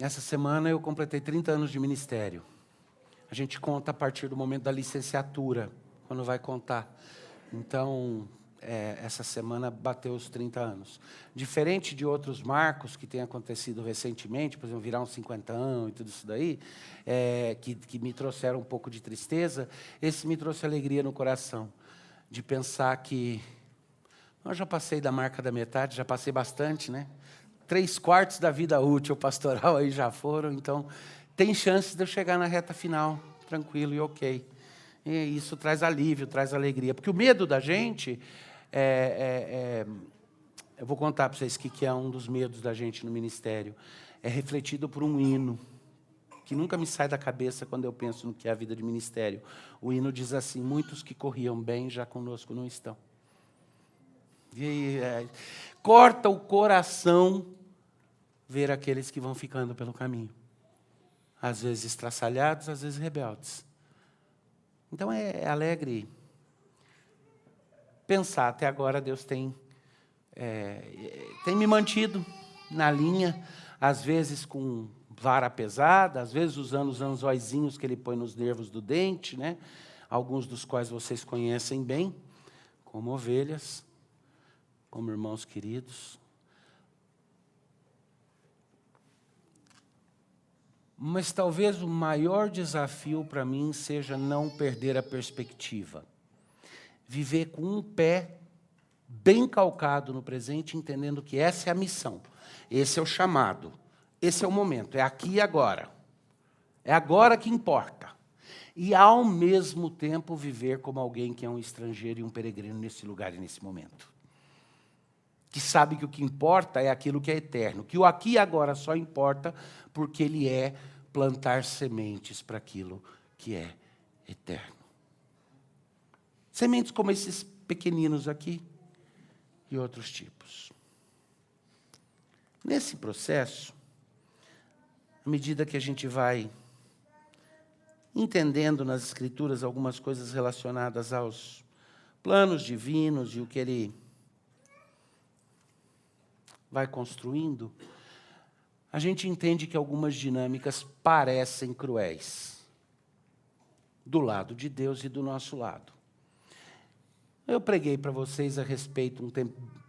Essa semana eu completei 30 anos de ministério. A gente conta a partir do momento da licenciatura, quando vai contar. Então, essa semana bateu os 30 anos. Diferente de outros marcos que têm acontecido recentemente, por exemplo, virar um 50 e tudo isso daí, que me trouxeram um pouco de tristeza, esse me trouxe alegria no coração, de pensar que eu já passei da marca da metade, já passei bastante, né? 3/4 da vida útil pastoral aí já foram, então tem chance de eu chegar na reta final, tranquilo e ok. E isso traz alívio, traz alegria. Porque o medo da gente, eu vou contar para vocês o que é um dos medos da gente no ministério. É refletido por um hino, que nunca me sai da cabeça quando eu penso no que é a vida de ministério. O hino diz assim: muitos que corriam bem já conosco não estão. E corta o coração ver aqueles que vão ficando pelo caminho. Às vezes estraçalhados, às vezes rebeldes. Então é alegre pensar, até agora Deus tem me mantido na linha, às vezes com vara pesada, às vezes usando os anzóizinhos que Ele põe nos nervos do dente, né? Alguns dos quais vocês conhecem bem, como ovelhas, como irmãos queridos. Mas talvez o maior desafio para mim seja não perder a perspectiva. Viver com um pé bem calcado no presente, entendendo que essa é a missão, esse é o chamado, esse é o momento, é aqui e agora. É agora que importa. E, ao mesmo tempo, viver como alguém que é um estrangeiro e um peregrino nesse lugar e nesse momento. Que sabe que o que importa é aquilo que é eterno, que o aqui e agora só importa porque Ele é plantar sementes para aquilo que é eterno. Sementes como esses pequeninos aqui e outros tipos. Nesse processo, à medida que a gente vai entendendo nas Escrituras algumas coisas relacionadas aos planos divinos e o que Ele vai construindo, a gente entende que algumas dinâmicas parecem cruéis, do lado de Deus e do nosso lado. Eu preguei para vocês a respeito,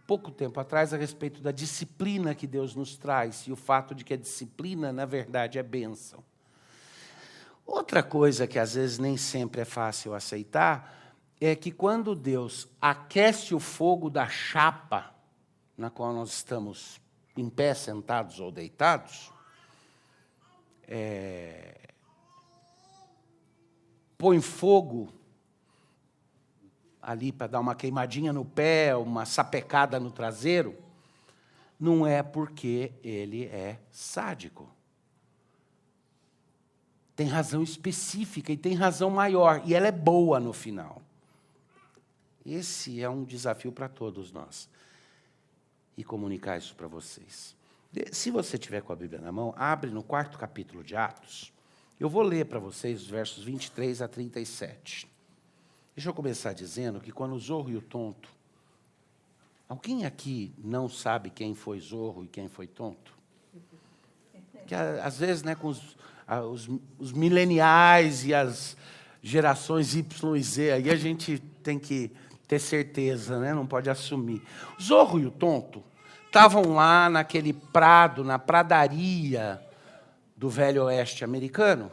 pouco tempo atrás, a respeito da disciplina que Deus nos traz, e o fato de que a disciplina, na verdade, é bênção. Outra coisa que às vezes nem sempre é fácil aceitar, é que quando Deus aquece o fogo da chapa, na qual nós estamos em pé, sentados ou deitados, põe fogo ali para dar uma queimadinha no pé, uma sapecada no traseiro, não é porque Ele é sádico. Tem razão específica e tem razão maior, e ela é boa no final. Esse é um desafio para todos nós. E comunicar isso para vocês. Se você tiver com a Bíblia na mão, abre no 4º capítulo de Atos. Eu vou ler para vocês os versos 23 a 37. Deixa eu começar dizendo que quando o Zorro e o Tonto... Alguém aqui não sabe quem foi Zorro e quem foi Tonto? Que às vezes, né, com os mileniais e as gerações Y e Z, aí a gente tem que ter certeza, né? Não pode assumir. O Zorro e o Tonto estavam lá naquele prado, na pradaria do Velho Oeste americano,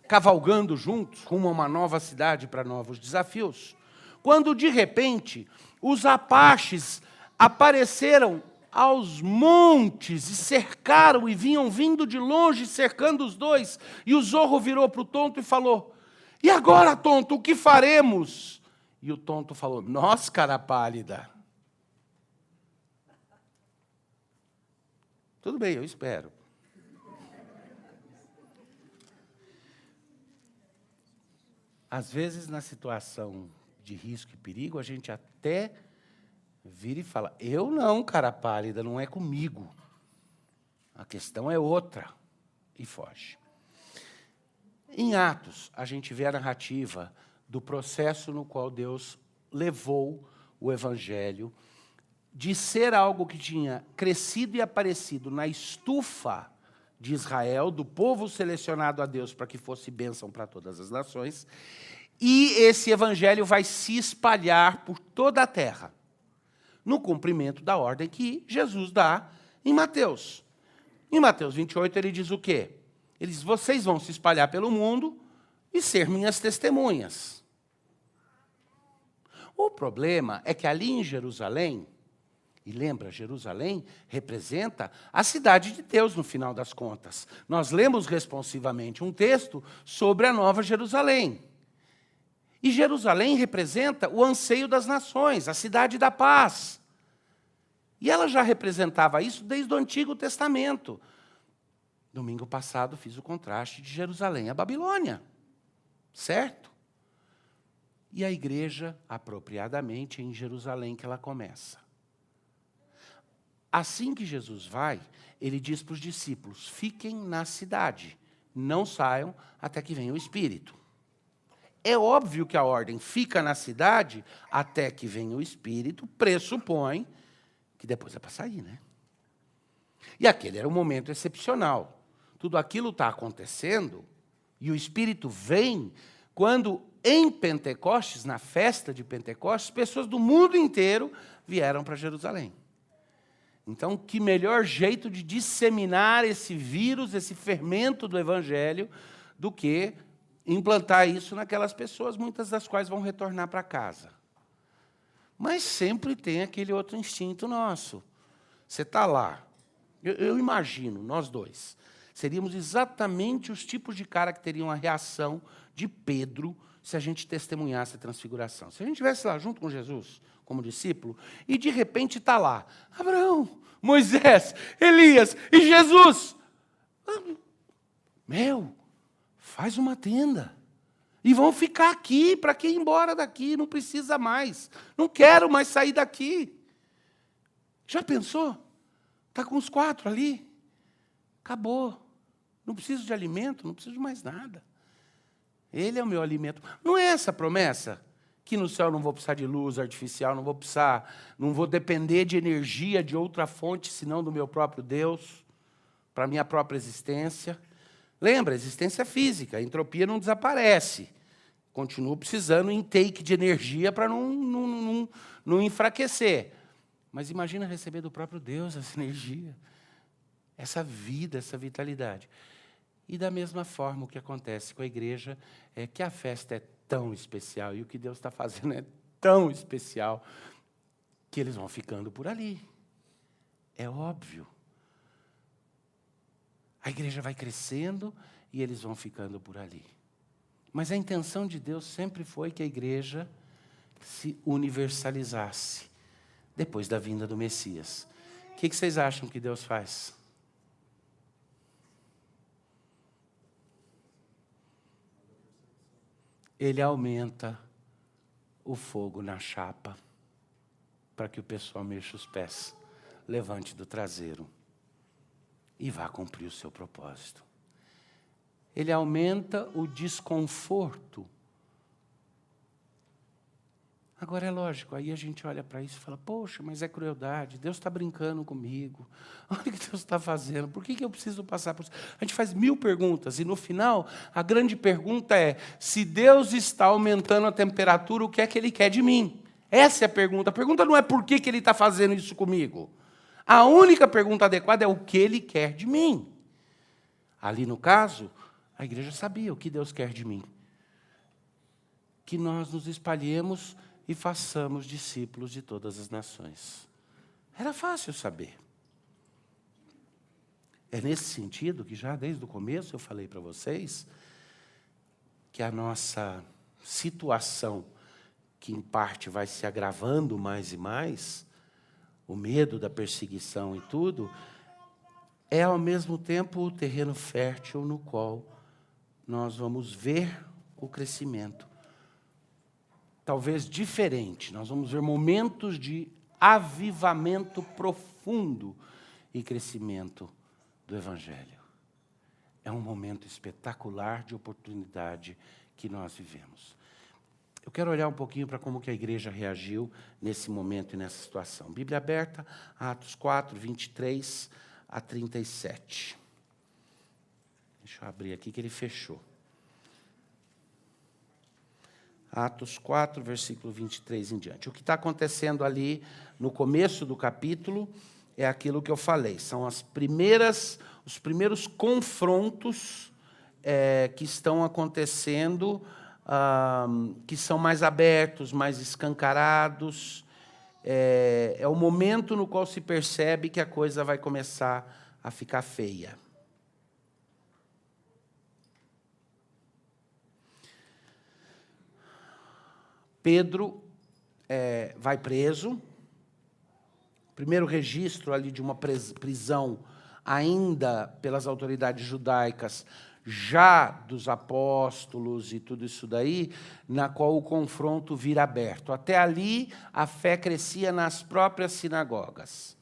cavalgando juntos rumo a uma nova cidade para novos desafios, quando, de repente, os apaches apareceram aos montes e cercaram e vinham vindo de longe cercando os dois, e o Zorro virou para o Tonto e falou: "E agora, Tonto, o que faremos?" E o Tonto falou: "Nós, cara pálida." Tudo bem, eu espero. Às vezes, na situação de risco e perigo, a gente até vira e fala: "Eu não, cara pálida, não é comigo. A questão é outra." E foge. Em Atos, a gente vê a narrativa do processo no qual Deus levou o Evangelho de ser algo que tinha crescido e aparecido na estufa de Israel, do povo selecionado a Deus para que fosse bênção para todas as nações. E esse evangelho vai se espalhar por toda a terra, no cumprimento da ordem que Jesus dá em Mateus. Em Mateus 28, ele diz o quê? Ele diz, vocês vão se espalhar pelo mundo e ser minhas testemunhas. O problema é que ali em Jerusalém, e lembra, Jerusalém representa a cidade de Deus, no final das contas. Nós lemos responsivamente um texto sobre a Nova Jerusalém. E Jerusalém representa o anseio das nações, a cidade da paz. E ela já representava isso desde o Antigo Testamento. Domingo passado fiz o contraste de Jerusalém à Babilônia. Certo? E a igreja, apropriadamente, é em Jerusalém que ela começa. Assim que Jesus vai, ele diz para os discípulos, fiquem na cidade, não saiam até que venha o Espírito. É óbvio que a ordem fica na cidade até que venha o Espírito, pressupõe que depois é para sair, né? E aquele era um momento excepcional. Tudo aquilo está acontecendo e o Espírito vem quando em Pentecostes, na festa de Pentecostes, pessoas do mundo inteiro vieram para Jerusalém. Então, que melhor jeito de disseminar esse vírus, esse fermento do Evangelho, do que implantar isso naquelas pessoas, muitas das quais vão retornar para casa. Mas sempre tem aquele outro instinto nosso. Você está lá. Eu imagino, nós dois, seríamos exatamente os tipos de cara que teriam a reação de Pedro se a gente testemunhasse a transfiguração. Se a gente estivesse lá junto com Jesus, como discípulo, e de repente está lá Abraão, Moisés, Elias e Jesus. Faz uma tenda. E vão ficar aqui, para que ir embora daqui, não precisa mais. Não quero mais sair daqui. Já pensou? Está com os 4 ali. Acabou. Não preciso de alimento, não preciso de mais nada. Ele é o meu alimento. Não é essa a promessa? Que no céu não vou precisar de luz artificial, não vou depender de energia de outra fonte, senão do meu próprio Deus, para a minha própria existência. Lembra, existência física, a entropia não desaparece. Continuo precisando intake de energia para não enfraquecer. Mas imagina receber do próprio Deus essa energia, essa vida, essa vitalidade. E da mesma forma, o que acontece com a igreja é que a festa é tão especial, e o que Deus está fazendo é tão especial, que eles vão ficando por ali. É óbvio. A igreja vai crescendo e eles vão ficando por ali. Mas a intenção de Deus sempre foi que a igreja se universalizasse depois da vinda do Messias. O que vocês acham que Deus faz? Ele aumenta o fogo na chapa para que o pessoal mexa os pés, levante do traseiro e vá cumprir o seu propósito. Ele aumenta o desconforto. Agora é lógico, aí a gente olha para isso e fala, poxa, mas é crueldade, Deus está brincando comigo. Olha o que Deus está fazendo, por que eu preciso passar por isso? A gente faz 1000 perguntas e no final, a grande pergunta é, se Deus está aumentando a temperatura, o que é que Ele quer de mim? Essa é a pergunta. A pergunta não é por que Ele está fazendo isso comigo. A única pergunta adequada é o que Ele quer de mim. Ali no caso, a igreja sabia o que Deus quer de mim. Que nós nos espalhemos e façamos discípulos de todas as nações. Era fácil saber. É nesse sentido que já desde o começo eu falei para vocês que a nossa situação, que em parte vai se agravando mais e mais, o medo da perseguição e tudo, é ao mesmo tempo o terreno fértil no qual nós vamos ver o crescimento. Talvez diferente, nós vamos ver momentos de avivamento profundo e crescimento do Evangelho. É um momento espetacular de oportunidade que nós vivemos. Eu quero olhar um pouquinho para como que a igreja reagiu nesse momento e nessa situação. Bíblia aberta, Atos 4, 23 a 37. Deixa eu abrir aqui que ele fechou. Atos 4, versículo 23 em diante. O que está acontecendo ali no começo do capítulo é aquilo que eu falei. São os primeiros confrontos que estão acontecendo, que são mais abertos, mais escancarados. É o momento no qual se percebe que a coisa vai começar a ficar feia. Pedro vai preso. Primeiro registro ali de uma prisão ainda pelas autoridades judaicas, já dos apóstolos e tudo isso daí, na qual o confronto vira aberto. Até ali, a fé crescia nas próprias sinagogas.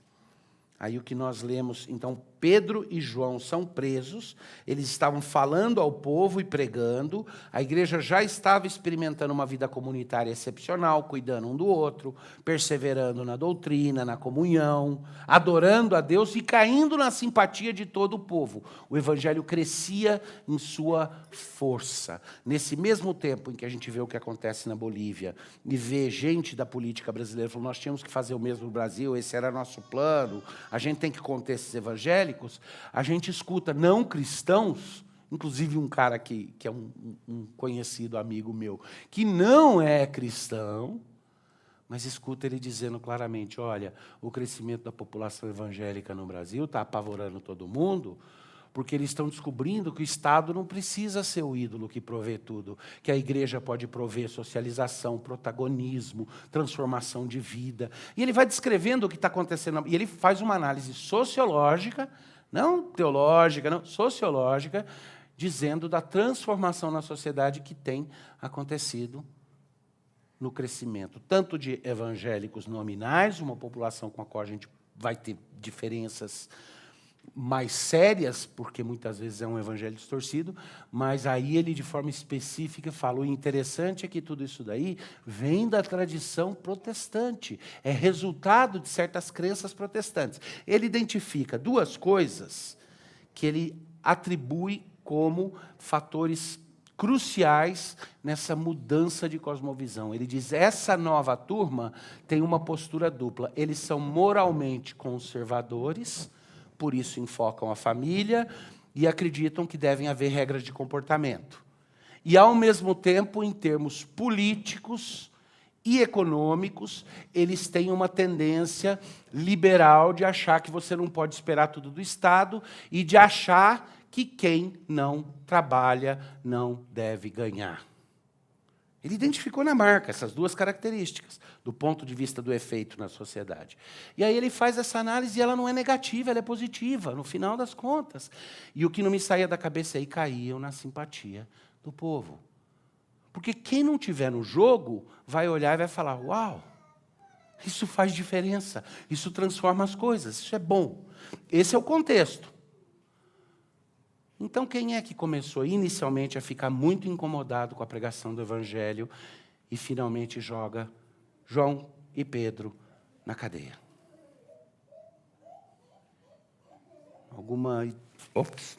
Aí o que nós lemos, então, Pedro e João são presos, eles estavam falando ao povo e pregando, a igreja já estava experimentando uma vida comunitária excepcional, cuidando um do outro, perseverando na doutrina, na comunhão, adorando a Deus e caindo na simpatia de todo o povo. O evangelho crescia em sua força. Nesse mesmo tempo em que a gente vê o que acontece na Bolívia e vê gente da política brasileira falando, nós tínhamos que fazer o mesmo no Brasil, esse era nosso plano, a gente tem que conter esses evangélicos, a gente escuta não cristãos, inclusive um cara que é um conhecido amigo meu, que não é cristão, mas escuta ele dizendo claramente, olha, o crescimento da população evangélica no Brasil está apavorando todo mundo, porque eles estão descobrindo que o Estado não precisa ser o ídolo que provê tudo, que a igreja pode prover socialização, protagonismo, transformação de vida. E ele vai descrevendo o que está acontecendo, e ele faz uma análise sociológica, não teológica, não, sociológica, dizendo da transformação na sociedade que tem acontecido no crescimento, tanto de evangélicos nominais, uma população com a qual a gente vai ter diferenças mais sérias, porque muitas vezes é um evangelho distorcido, mas aí ele, de forma específica, fala, o interessante é que tudo isso daí vem da tradição protestante, é resultado de certas crenças protestantes. Ele identifica duas coisas que ele atribui como fatores cruciais nessa mudança de cosmovisão. Ele diz, essa nova turma tem uma postura dupla. Eles são moralmente conservadores, por isso enfocam a família e acreditam que devem haver regras de comportamento. E, ao mesmo tempo, em termos políticos e econômicos, eles têm uma tendência liberal de achar que você não pode esperar tudo do Estado e de achar que quem não trabalha não deve ganhar. Ele identificou na marca essas duas características, do ponto de vista do efeito na sociedade. E aí ele faz essa análise e ela não é negativa, ela é positiva, no final das contas. E o que não me saía da cabeça aí, caíam na simpatia do povo. Porque quem não estiver no jogo vai olhar e vai falar, uau, isso faz diferença, isso transforma as coisas, isso é bom. Esse é o contexto. Então, quem é que começou inicialmente a ficar muito incomodado com a pregação do Evangelho e finalmente joga João e Pedro na cadeia? Alguma... Ops.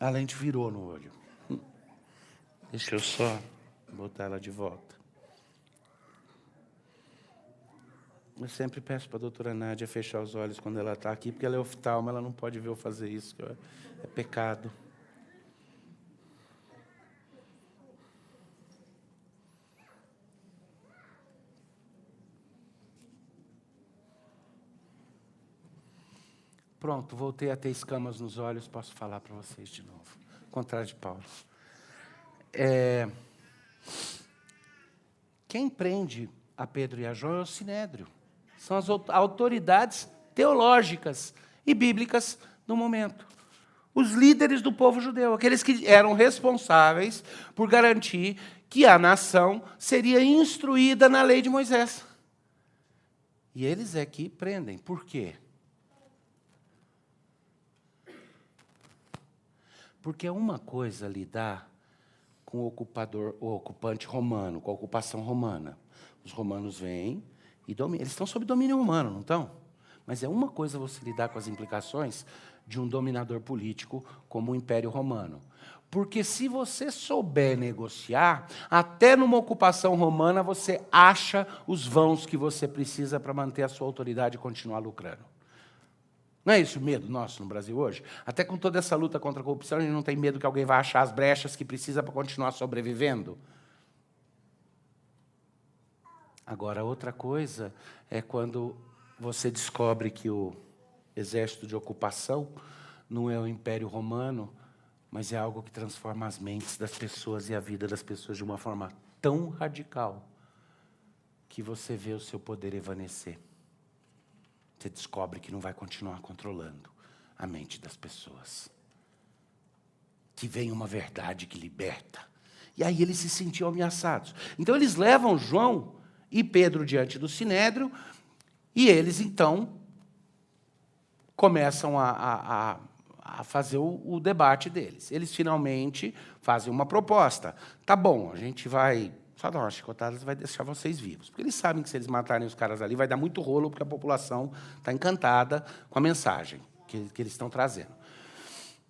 A lente virou no olho. Deixa eu só botar ela de volta. Eu sempre peço para a doutora Nádia fechar os olhos quando ela está aqui, porque ela é oftalma, ela não pode ver eu fazer isso, é pecado. Pronto, voltei a ter escamas nos olhos, posso falar para vocês de novo. Ao contrário de Paulo. Quem prende a Pedro e a João é o Sinédrio. São as autoridades teológicas e bíblicas do momento. Os líderes do povo judeu, aqueles que eram responsáveis por garantir que a nação seria instruída na lei de Moisés. E eles é que prendem. Por quê? Porque é uma coisa lidar com o ocupante romano, com a ocupação romana. Os romanos vêm e dominam. Eles estão sob domínio romano, não estão? Mas é uma coisa você lidar com as implicações de um dominador político como o Império Romano. Porque se você souber negociar, até numa ocupação romana você acha os vãos que você precisa para manter a sua autoridade e continuar lucrando. Não é isso o medo nosso no Brasil hoje? Até com toda essa luta contra a corrupção, a gente não tem medo que alguém vá achar as brechas que precisa para continuar sobrevivendo? Agora, outra coisa é quando você descobre que o exército de ocupação não é o Império Romano, mas é algo que transforma as mentes das pessoas e a vida das pessoas de uma forma tão radical que você vê o seu poder evanescer. Você descobre que não vai continuar controlando a mente das pessoas. Que vem uma verdade que liberta. E aí eles se sentiam ameaçados. Então eles levam João e Pedro diante do Sinédrio, e eles então começam a fazer o debate deles. Eles finalmente fazem uma proposta. Tá bom, a gente vai só dar umas chicotadas e vai deixar vocês vivos. Porque eles sabem que se eles matarem os caras ali, vai dar muito rolo, porque a população está encantada com a mensagem que eles estão trazendo.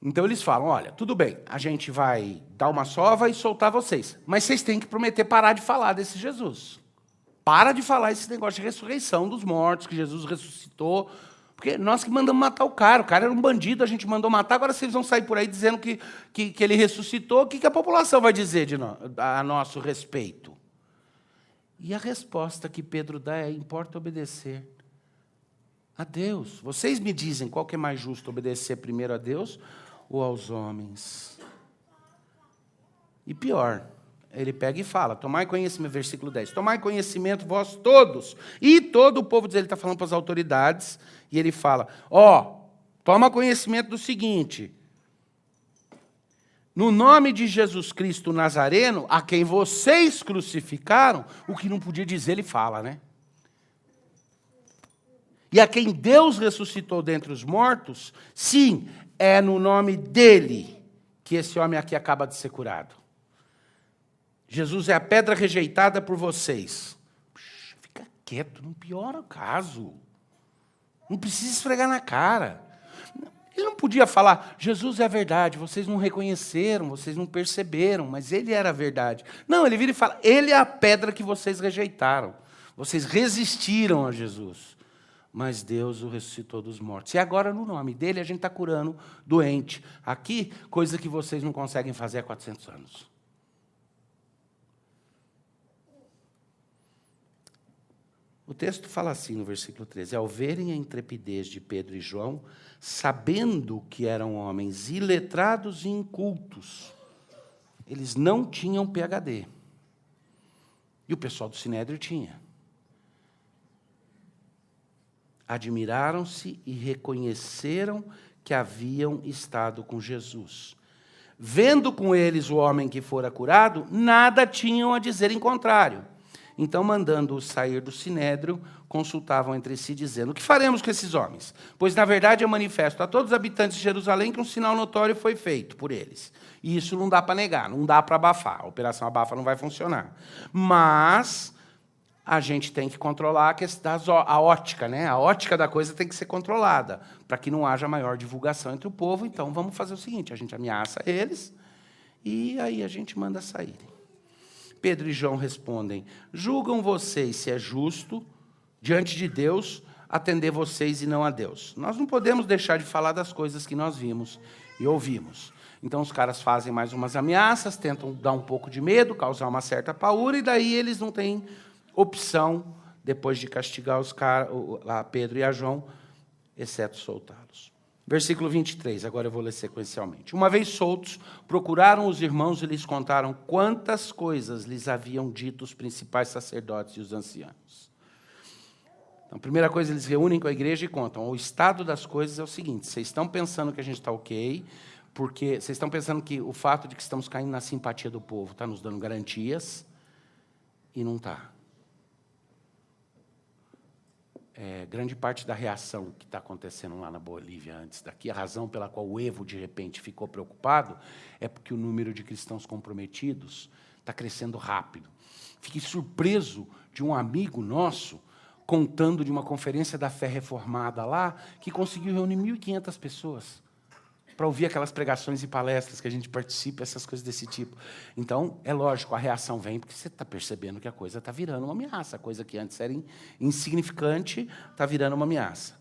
Então eles falam, olha, tudo bem, a gente vai dar uma sova e soltar vocês, mas vocês têm que prometer parar de falar desse Jesus. Para de falar esse negócio de ressurreição dos mortos, que Jesus ressuscitou, porque nós que mandamos matar o cara era um bandido, a gente mandou matar, agora vocês vão sair por aí dizendo que ele ressuscitou, o que a população vai dizer a nosso respeito? E a resposta que Pedro dá é, importa obedecer a Deus. Vocês me dizem qual que é mais justo, obedecer primeiro a Deus ou aos homens? E pior, ele pega e fala, tomai conhecimento, versículo 10, tomai conhecimento vós todos, e todo o povo, ele está falando para as autoridades, e ele fala, toma conhecimento do seguinte, no nome de Jesus Cristo Nazareno, a quem vocês crucificaram, o que não podia dizer, ele fala, né? E a quem Deus ressuscitou dentre os mortos, sim, é no nome dele que esse homem aqui acaba de ser curado. Jesus é a pedra rejeitada por vocês. Puxa, fica quieto, não piora o caso. Não precisa esfregar na cara. Ele não podia falar, Jesus é a verdade, vocês não reconheceram, vocês não perceberam, mas ele era a verdade. Não, ele vira e fala, ele é a pedra que vocês rejeitaram. Vocês resistiram a Jesus. Mas Deus o ressuscitou dos mortos. E agora, no nome dele, a gente está curando doente. Aqui, coisa que vocês não conseguem fazer há 400 anos. O texto fala assim, no versículo 13, ao verem a intrepidez de Pedro e João, sabendo que eram homens iletrados e incultos, eles não tinham PhD. E o pessoal do Sinédrio tinha. Admiraram-se e reconheceram que haviam estado com Jesus. Vendo com eles o homem que fora curado, nada tinham a dizer em contrário. Então, mandando-os sair do Sinédrio, consultavam entre si, dizendo, o que faremos com esses homens? Pois, na verdade, eu manifesto a todos os habitantes de Jerusalém que um sinal notório foi feito por eles. E isso não dá para negar, não dá para abafar. A operação abafa não vai funcionar. Mas a gente tem que controlar a questão, a ótica, né? A ótica da coisa tem que ser controlada, para que não haja maior divulgação entre o povo. Então, vamos fazer o seguinte, a gente ameaça eles e aí a gente manda saírem. Pedro e João respondem, julgam vocês se é justo, diante de Deus, atender vocês e não a Deus. Nós não podemos deixar de falar das coisas que nós vimos e ouvimos. Então, os caras fazem mais umas ameaças, tentam dar um pouco de medo, causar uma certa paura, e daí eles não têm opção, depois de castigar os caras, a Pedro e a João, exceto soltá-los. Versículo 23, agora eu vou ler sequencialmente. Uma vez soltos, procuraram os irmãos e lhes contaram quantas coisas lhes haviam dito os principais sacerdotes e os anciãos. Então, a primeira coisa, eles reúnem com a igreja e contam. O estado das coisas é o seguinte, vocês estão pensando que a gente está ok, porque vocês estão pensando que o fato de que estamos caindo na simpatia do povo está nos dando garantias, e não está. Grande parte da reação que está acontecendo lá na Bolívia antes daqui, a razão pela qual o Evo, de repente, ficou preocupado, é porque o número de cristãos comprometidos está crescendo rápido. Fiquei surpreso de um amigo nosso contando de uma conferência da fé reformada lá, que conseguiu reunir 1.500 pessoas para ouvir aquelas pregações e palestras que a gente participa, essas coisas desse tipo. Então, é lógico, a reação vem porque você está percebendo que a coisa está virando uma ameaça. A coisa que antes era insignificante está virando uma ameaça.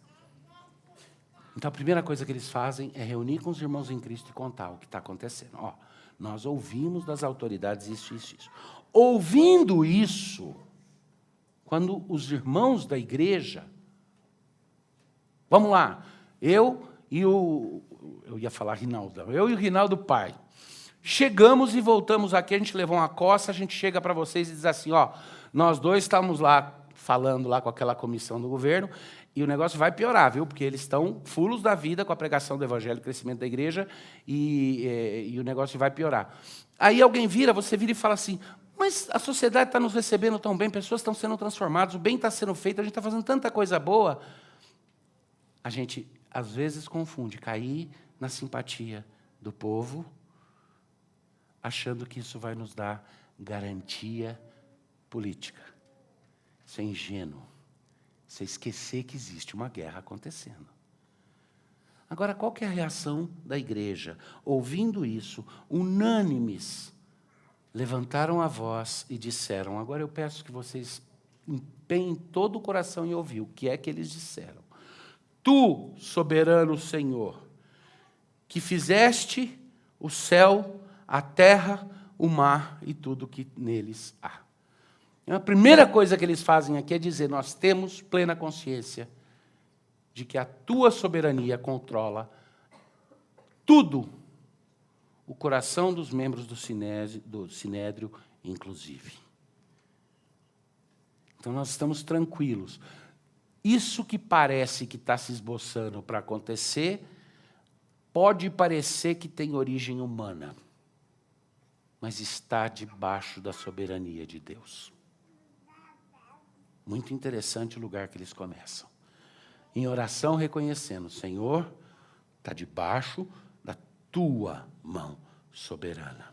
Então, a primeira coisa que eles fazem é reunir com os irmãos em Cristo e contar o que está acontecendo. Ó, nós ouvimos das autoridades isso, isso, isso. Ouvindo isso, quando os irmãos da igreja... Vamos lá, eu ia falar Rinaldo, eu e o Rinaldo pai, chegamos e voltamos aqui, a gente levou uma coça, a gente chega para vocês e diz assim, ó, nós dois estamos lá, falando lá com aquela comissão do governo, e o negócio vai piorar, viu? Porque eles estão fulos da vida com a pregação do evangelho, o crescimento da igreja, e o negócio vai piorar. Aí alguém você vira e fala assim, mas a sociedade está nos recebendo tão bem, pessoas estão sendo transformadas, o bem está sendo feito, a gente está fazendo tanta coisa boa. A gente, às vezes, confunde cair na simpatia do povo, achando que isso vai nos dar garantia política. Isso é ingênuo. Isso é esquecer que existe uma guerra acontecendo. Agora, qual que é a reação da igreja? Ouvindo isso, unânimes, levantaram a voz e disseram, agora eu peço que vocês empenhem todo o coração em ouvir o que é que eles disseram. Tu, soberano Senhor, que fizeste o céu, a terra, o mar e tudo que neles há. A primeira coisa que eles fazem aqui é dizer, nós temos plena consciência de que a tua soberania controla tudo, o coração dos membros do Sinédrio, inclusive. Então, nós estamos tranquilos. Isso que parece que está se esboçando para acontecer, pode parecer que tem origem humana, mas está debaixo da soberania de Deus. Muito interessante o lugar que eles começam. Em oração, reconhecendo, Senhor, está debaixo da tua mão soberana.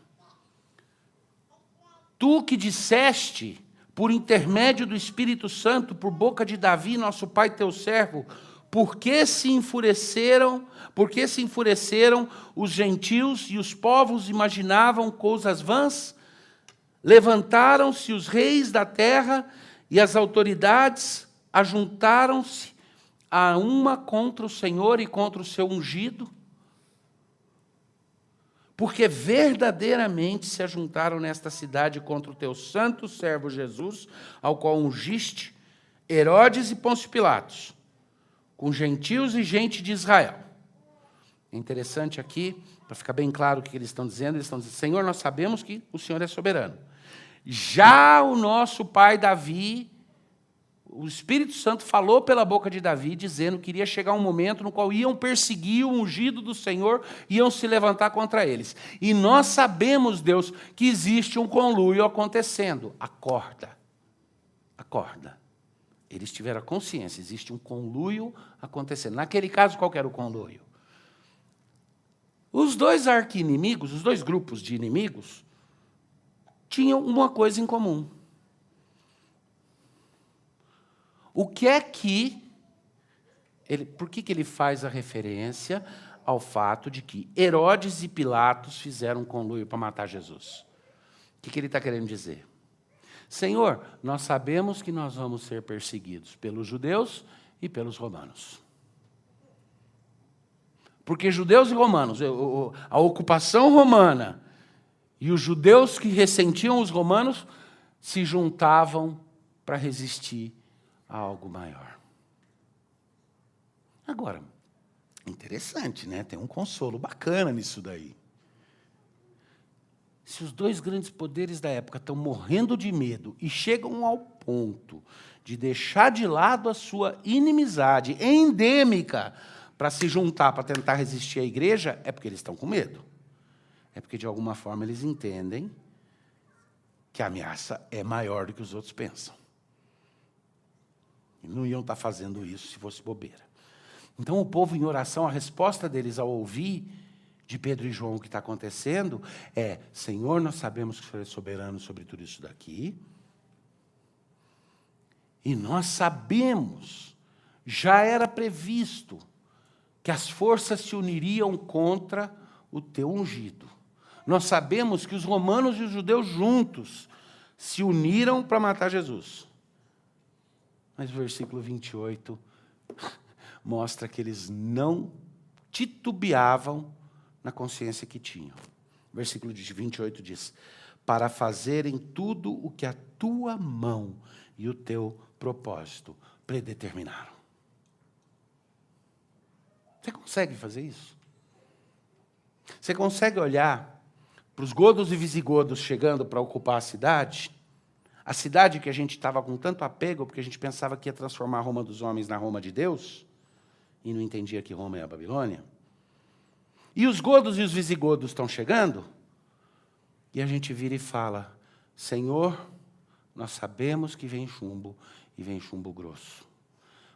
Tu que disseste, por intermédio do Espírito Santo, por boca de Davi, nosso pai, teu servo, por que se enfureceram os gentios e os povos imaginavam coisas vãs? Levantaram-se os reis da terra e as autoridades ajuntaram-se a uma contra o Senhor e contra o seu ungido, porque verdadeiramente se ajuntaram nesta cidade contra o teu santo servo Jesus, ao qual ungiste Herodes e Pôncio Pilatos, com gentios e gente de Israel. É interessante aqui, para ficar bem claro o que eles estão dizendo, Senhor, nós sabemos que o Senhor é soberano. Já o nosso pai Davi, o Espírito Santo falou pela boca de Davi, dizendo que iria chegar um momento no qual iam perseguir o ungido do Senhor, iam se levantar contra eles. E nós sabemos, Deus, que existe um conluio acontecendo. Acorda. Acorda. Eles tiveram a consciência, existe um conluio acontecendo. Naquele caso, qual que era o conluio? Os dois arqui-inimigos, os dois grupos de inimigos, tinham uma coisa em comum. O que é que... por que ele faz a referência ao fato de que Herodes e Pilatos fizeram um conluio para matar Jesus? O que ele está querendo dizer? Senhor, nós sabemos que nós vamos ser perseguidos pelos judeus e pelos romanos. Porque judeus e romanos, a ocupação romana e os judeus que ressentiam os romanos se juntavam para resistir a algo maior. Agora, interessante, né? Tem um consolo bacana nisso daí. Se os dois grandes poderes da época estão morrendo de medo e chegam ao ponto de deixar de lado a sua inimizade endêmica para se juntar, para tentar resistir à igreja, é porque eles estão com medo. É porque, de alguma forma, eles entendem que a ameaça é maior do que os outros pensam. E não iam estar fazendo isso se fosse bobeira. Então, o povo, em oração, a resposta deles ao ouvir de Pedro e João o que está acontecendo é: Senhor, nós sabemos que o Senhor é soberano sobre tudo isso daqui. E nós sabemos, já era previsto, que as forças se uniriam contra o teu ungido. Nós sabemos que os romanos e os judeus juntos se uniram para matar Jesus. Mas o versículo 28 mostra que eles não titubeavam na consciência que tinham. O versículo 28 diz: para fazerem tudo o que a tua mão e o teu propósito predeterminaram. Você consegue fazer isso? Você consegue olhar para os godos e visigodos chegando para ocupar a cidade que a gente estava com tanto apego, porque a gente pensava que ia transformar a Roma dos homens na Roma de Deus, e não entendia que Roma é a Babilônia. E os godos e os visigodos estão chegando, e a gente vira e fala: Senhor, nós sabemos que vem chumbo, e vem chumbo grosso.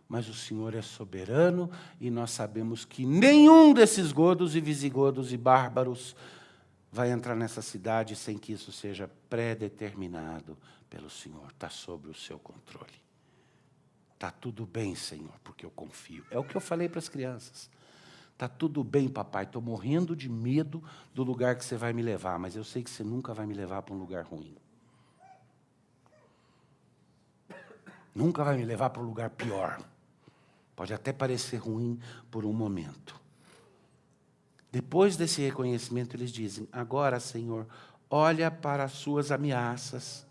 Mas o Senhor é soberano, e nós sabemos que nenhum desses godos e visigodos e bárbaros vai entrar nessa cidade sem que isso seja pré-determinado pelo Senhor. Está sob o seu controle. Está tudo bem, Senhor, porque eu confio. É o que eu falei para as crianças. Está tudo bem, papai, estou morrendo de medo do lugar que você vai me levar, mas eu sei que você nunca vai me levar para um lugar ruim. Nunca vai me levar para um lugar pior. Pode até parecer ruim por um momento. Depois desse reconhecimento, eles dizem: agora, Senhor, olha para as suas ameaças.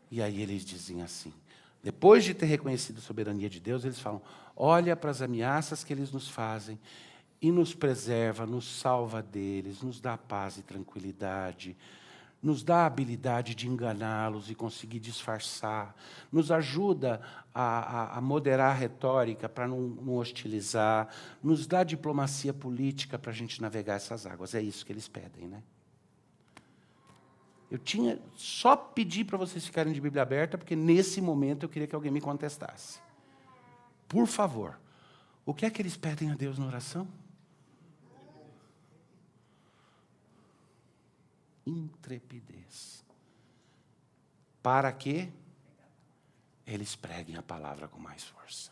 E aí eles dizem assim, depois de ter reconhecido a soberania de Deus, eles falam: olha para as ameaças que eles nos fazem e nos preserva, nos salva deles, nos dá paz e tranquilidade, nos dá a habilidade de enganá-los e conseguir disfarçar, nos ajuda a moderar a retórica para não hostilizar, nos dá diplomacia política para a gente navegar essas águas. É isso que eles pedem, né? Eu tinha só pedir para vocês ficarem de Bíblia aberta, porque nesse momento eu queria que alguém me contestasse. Por favor, o que é que eles pedem a Deus na oração? Intrepidez. Para que eles preguem a palavra com mais força.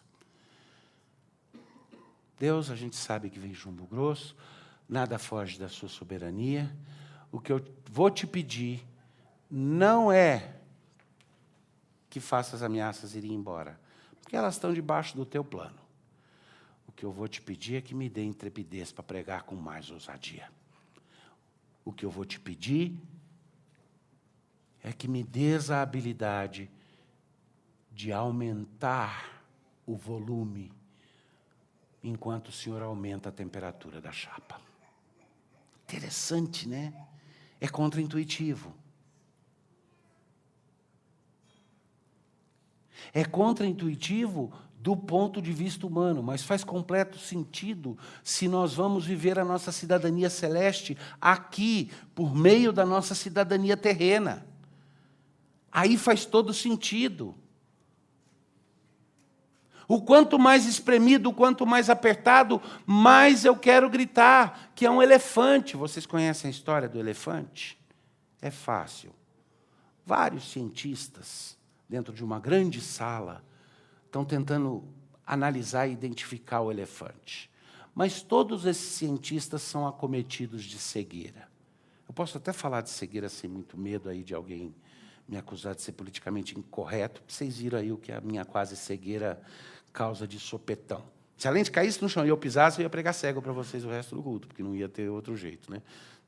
Deus, a gente sabe que vem chumbo grosso, nada foge da sua soberania. O que eu vou te pedir não é que faça as ameaças irem embora, porque elas estão debaixo do teu plano. O que eu vou te pedir é que me dê intrepidez para pregar com mais ousadia. O que eu vou te pedir é que me dês a habilidade de aumentar o volume enquanto o Senhor aumenta a temperatura da chapa. Interessante, né? É contraintuitivo. É contraintuitivo do ponto de vista humano, mas faz completo sentido se nós vamos viver a nossa cidadania celeste aqui, por meio da nossa cidadania terrena. Aí faz todo sentido. O quanto mais espremido, o quanto mais apertado, mais eu quero gritar, que é um elefante. Vocês conhecem a história do elefante? É fácil. Vários cientistas, dentro de uma grande sala, estão tentando analisar e identificar o elefante. Mas todos esses cientistas são acometidos de cegueira. Eu posso até falar de cegueira sem muito medo aí de alguém me acusar de ser politicamente incorreto. Vocês viram aí o que a minha quase cegueira causa de sopetão. Se a lente caísse no chão e eu pisasse, eu ia pregar cego para vocês o resto do culto, porque não ia ter outro jeito, né?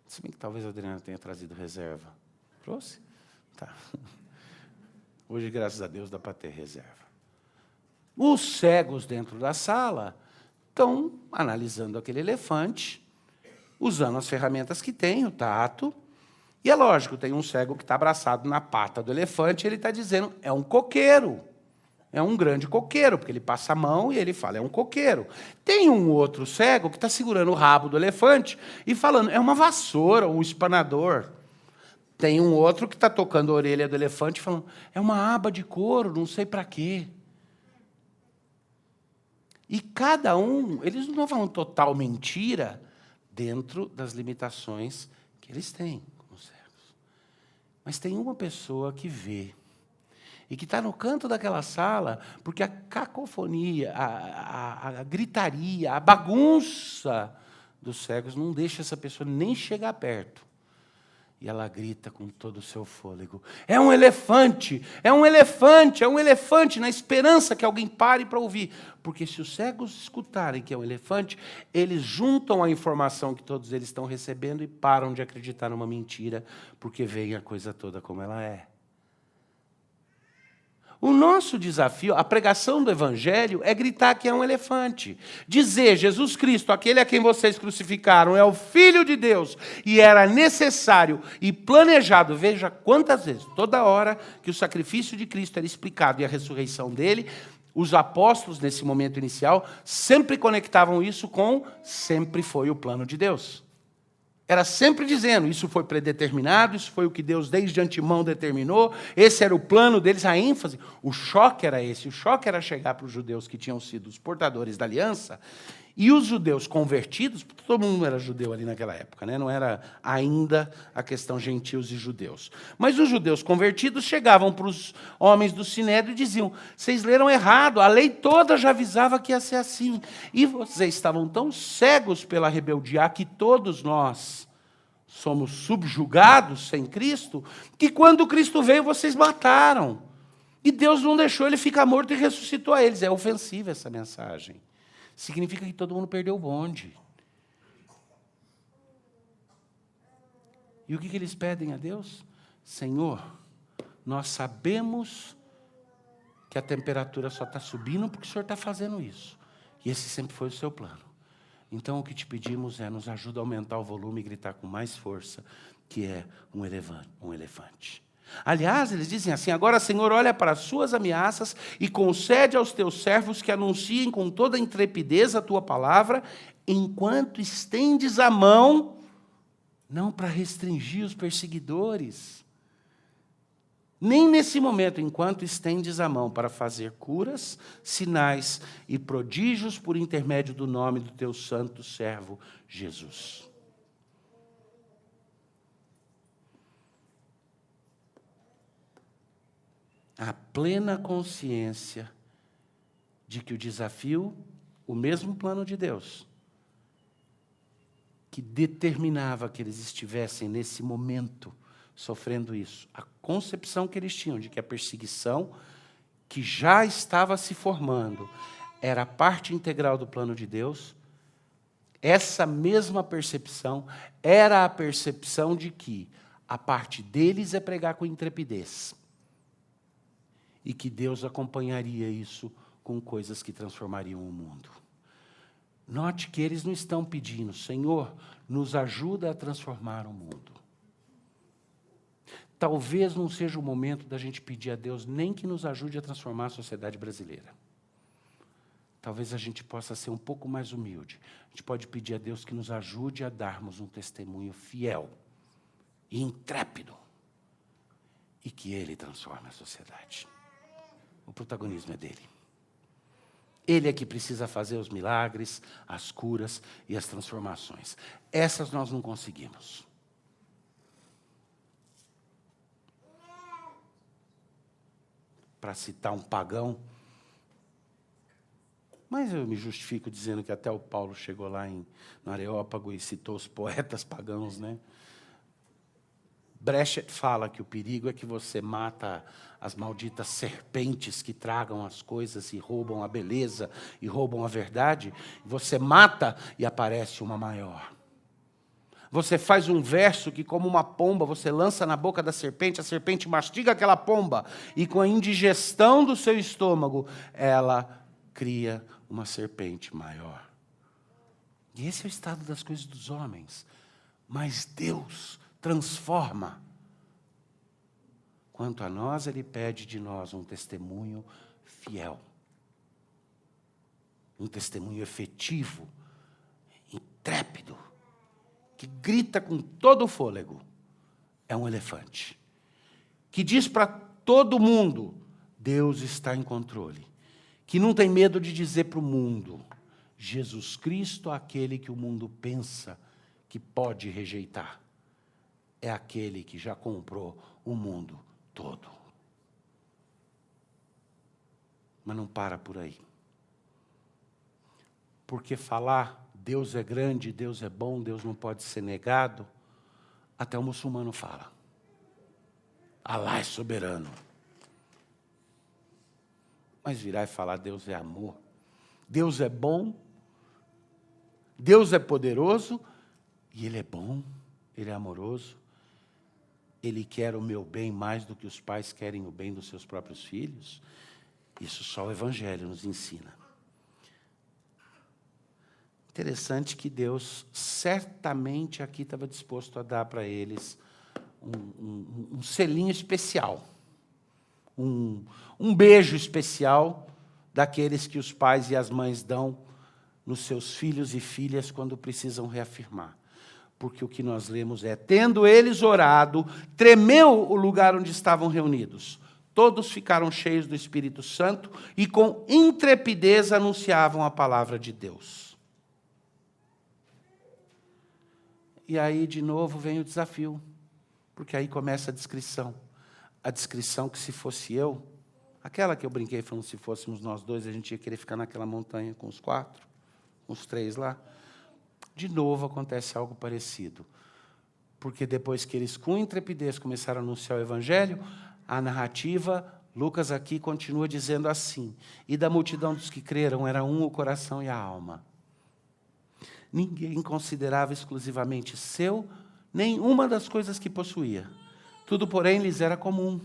Se bem que talvez a Adriana tenha trazido reserva. Trouxe? Tá. Hoje, graças a Deus, dá para ter reserva. Os cegos dentro da sala estão analisando aquele elefante, usando as ferramentas que tem, o tato. E é lógico, tem um cego que está abraçado na pata do elefante, e ele está dizendo: é um coqueiro. É um grande coqueiro, porque ele passa a mão e ele fala: é um coqueiro. Tem um outro cego que está segurando o rabo do elefante e falando: é uma vassoura, um espanador. Tem um outro que está tocando a orelha do elefante falando: é uma aba de couro, não sei para quê. E cada um, eles não falam total mentira dentro das limitações que eles têm como cegos. Mas tem uma pessoa que vê. e que está no canto daquela sala, porque a cacofonia, a gritaria, a bagunça dos cegos não deixa essa pessoa nem chegar perto. E ela grita com todo o seu fôlego: é um elefante, é um elefante, é um elefante, na esperança que alguém pare para ouvir. Porque se os cegos escutarem que é um elefante, eles juntam a informação que todos eles estão recebendo e param de acreditar numa mentira, porque veem a coisa toda como ela é. O nosso desafio, a pregação do Evangelho, é gritar que é um elefante. Dizer, Jesus Cristo, aquele a quem vocês crucificaram, é o Filho de Deus. E era necessário e planejado, veja quantas vezes, toda hora que o sacrifício de Cristo era explicado e a ressurreição dele, os apóstolos, nesse momento inicial, sempre conectavam isso com sempre foi o plano de Deus. Era sempre dizendo, isso foi predeterminado, isso foi o que Deus desde antemão determinou, esse era o plano deles, a ênfase. O choque era esse, o choque era chegar para os judeus que tinham sido os portadores da aliança, e os judeus convertidos, todo mundo era judeu ali naquela época, né? Não era ainda a questão gentios e judeus. Mas os judeus convertidos chegavam para os homens do Sinédrio e diziam, vocês leram errado, a lei toda já avisava que ia ser assim. E vocês estavam tão cegos pela rebeldia que todos nós somos subjugados sem Cristo, que quando Cristo veio vocês mataram. E Deus não deixou ele ficar morto e ressuscitou a eles. É ofensiva essa mensagem. Significa que todo mundo perdeu o bonde. E o que eles pedem a Deus? Senhor, nós sabemos que a temperatura só está subindo porque o Senhor está fazendo isso. E esse sempre foi o seu plano. Então o que te pedimos é nos ajuda a aumentar o volume e gritar com mais força, que é um elefante. Aliás, eles dizem assim, agora, Senhor, olha para as suas ameaças e concede aos teus servos que anunciem com toda intrepidez a tua palavra, enquanto estendes a mão, não para restringir os perseguidores, nem nesse momento, enquanto estendes a mão para fazer curas, sinais e prodígios por intermédio do nome do teu santo servo Jesus. A plena consciência de que o desafio, o mesmo plano de Deus, que determinava que eles estivessem nesse momento sofrendo isso, a concepção que eles tinham de que a perseguição que já estava se formando era parte integral do plano de Deus, essa mesma percepção era a percepção de que a parte deles é pregar com intrepidez. E que Deus acompanharia isso com coisas que transformariam o mundo. Note que eles não estão pedindo, Senhor, nos ajuda a transformar o mundo. Talvez não seja o momento da gente pedir a Deus nem que nos ajude a transformar a sociedade brasileira. Talvez a gente possa ser um pouco mais humilde. A gente pode pedir a Deus que nos ajude a darmos um testemunho fiel e intrépido e que Ele transforme a sociedade. O protagonismo é dele. Ele é que precisa fazer os milagres, as curas e as transformações. Essas nós não conseguimos. Para citar um pagão, mas eu me justifico dizendo que até o Paulo chegou lá no Areópago e citou os poetas pagãos, né? Brecht fala que o perigo é que você mata as malditas serpentes que tragam as coisas e roubam a beleza e roubam a verdade. Você mata e aparece uma maior. Você faz um verso que, como uma pomba, você lança na boca da serpente, a serpente mastiga aquela pomba, e com a indigestão do seu estômago, ela cria uma serpente maior. E esse é o estado das coisas dos homens. Mas Deus transforma. Quanto a nós, Ele pede de nós um testemunho fiel. Um testemunho efetivo, intrépido, que grita com todo o fôlego. É um elefante. Que diz para todo mundo, Deus está em controle. Que não tem medo de dizer para o mundo, Jesus Cristo, aquele que o mundo pensa que pode rejeitar, é aquele que já comprou o mundo todo. Mas não para por aí. Porque falar Deus é grande, Deus é bom, Deus não pode ser negado, até o muçulmano fala. Alá é soberano. Mas virar e falar Deus é amor, Deus é bom, Deus é poderoso, e Ele é bom, Ele é amoroso, Ele quer o meu bem mais do que os pais querem o bem dos seus próprios filhos. Isso só o Evangelho nos ensina. Interessante que Deus certamente aqui estava disposto a dar para eles um selinho especial, um beijo especial daqueles que os pais e as mães dão nos seus filhos e filhas quando precisam reafirmar. Porque o que nós lemos é, tendo eles orado, tremeu o lugar onde estavam reunidos. Todos ficaram cheios do Espírito Santo e com intrepidez anunciavam a palavra de Deus. E aí, de novo, vem o desafio, porque aí começa a descrição. A descrição que, se fosse eu, aquela que eu brinquei falando, se fôssemos nós dois, a gente ia querer ficar naquela montanha com os 4, com os 3 lá. De novo acontece algo parecido. Porque depois que eles, com intrepidez, começaram a anunciar o Evangelho, a narrativa, Lucas aqui continua dizendo assim, e da multidão dos que creram, era um o coração e a alma. Ninguém considerava exclusivamente seu nenhuma das coisas que possuía. Tudo, porém, lhes era comum.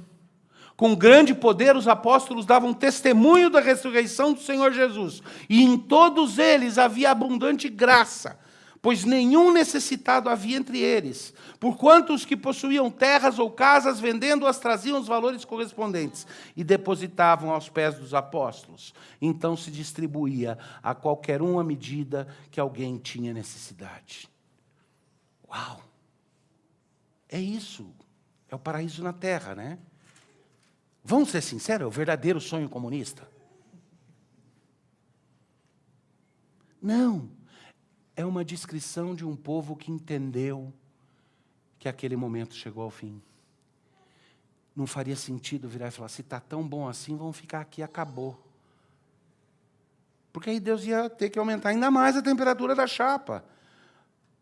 Com grande poder, os apóstolos davam testemunho da ressurreição do Senhor Jesus. E em todos eles havia abundante graça, pois nenhum necessitado havia entre eles. Porquanto os que possuíam terras ou casas, vendendo-as, traziam os valores correspondentes e depositavam aos pés dos apóstolos. Então se distribuía a qualquer um à medida que alguém tinha necessidade. Uau! É isso. É o paraíso na terra, né? Vamos ser sinceros, é o verdadeiro sonho comunista? Não. É uma descrição de um povo que entendeu que aquele momento chegou ao fim. Não faria sentido virar e falar, se está tão bom assim, vamos ficar aqui, acabou. Porque aí Deus ia ter que aumentar ainda mais a temperatura da chapa.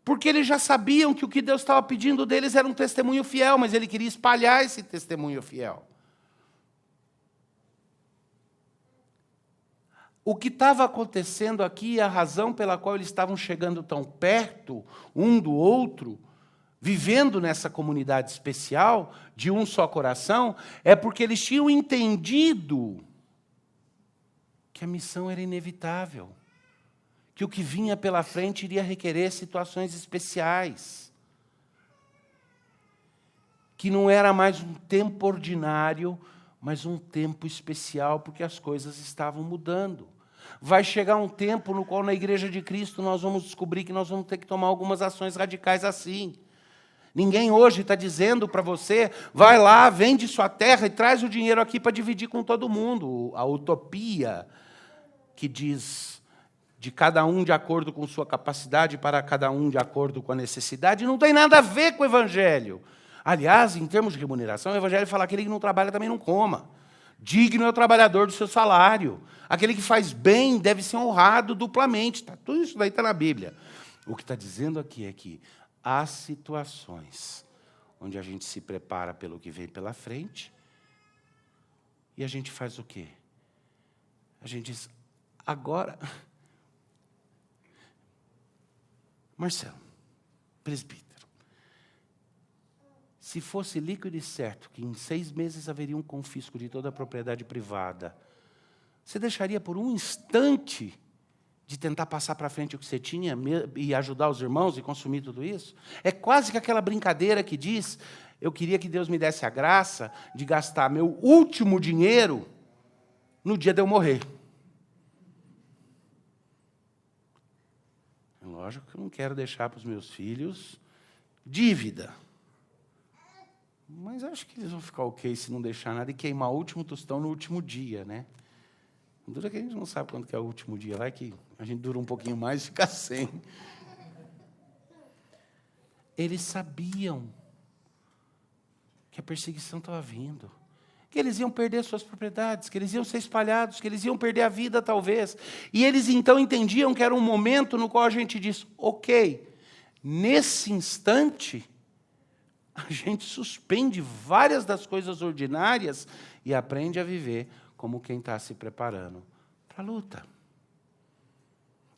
Porque eles já sabiam que o que Deus estava pedindo deles era um testemunho fiel, mas Ele queria espalhar esse testemunho fiel. O que estava acontecendo aqui, a razão pela qual eles estavam chegando tão perto um do outro, vivendo nessa comunidade especial, de um só coração, é porque eles tinham entendido que a missão era inevitável, que o que vinha pela frente iria requerer situações especiais, que não era mais um tempo ordinário, mas um tempo especial, porque as coisas estavam mudando. Vai chegar um tempo no qual, na Igreja de Cristo, nós vamos descobrir que nós vamos ter que tomar algumas ações radicais assim. Ninguém hoje está dizendo para você, vai lá, vende sua terra e traz o dinheiro aqui para dividir com todo mundo. A utopia que diz de cada um de acordo com sua capacidade, para cada um de acordo com a necessidade, não tem nada a ver com o Evangelho. Aliás, em termos de remuneração, o Evangelho fala que aquele que não trabalha também não coma. Digno é o trabalhador do seu salário. Aquele que faz bem deve ser honrado duplamente. Tudo isso daí está na Bíblia. O que está dizendo aqui é que há situações onde a gente se prepara pelo que vem pela frente e a gente faz o quê? A gente diz, agora... Marcelo, presbítero, se fosse líquido e certo que em 6 meses haveria um confisco de toda a propriedade privada, você deixaria por um instante de tentar passar para frente o que você tinha e ajudar os irmãos e consumir tudo isso? É quase que aquela brincadeira que diz, eu queria que Deus me desse a graça de gastar meu último dinheiro no dia de eu morrer. Lógico que eu não quero deixar para os meus filhos dívida. Mas acho que eles vão ficar ok se não deixar nada e queimar o último tostão no último dia, né? Dura que a gente não sabe quando que é o último dia. Vai que a gente dura um pouquinho mais e fica sem. Eles sabiam que a perseguição estava vindo, que eles iam perder suas propriedades, que eles iam ser espalhados, que eles iam perder a vida, talvez. E eles então entendiam que era um momento no qual a gente diz, ok, nesse instante, a gente suspende várias das coisas ordinárias e aprende a viver como quem está se preparando para a luta.